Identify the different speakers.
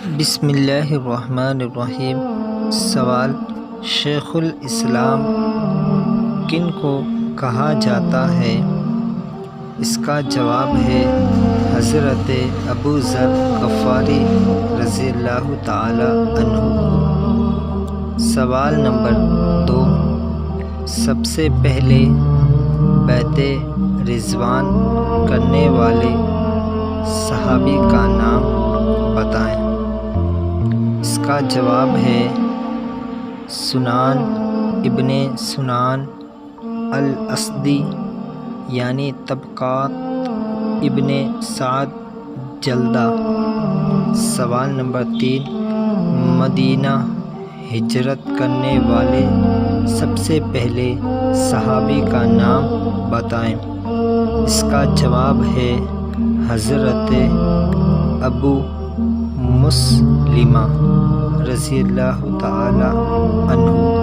Speaker 1: بسم اللہ الرحمن الرحیم۔ سوال: شیخ الاسلام کن کو کہا جاتا ہے؟ اس کا جواب ہے حضرت ابو ذر غفاری رضی اللہ تعالی عنہ کو۔ سوال نمبر 2، سب سے پہلے بیعت رضوان کرنے والے صحابی کا نام بتائیں۔ اس کا جواب ہے سنان ابن سنان الاسدی، یعنی طبقات ابن سعد جلدہ۔ سوال نمبر 3، مدینہ ہجرت کرنے والے سب سے پہلے صحابی کا نام بتائیں۔ اس کا جواب ہے حضرت ابو مسلمہ رضی اللہ تعالی عنہ۔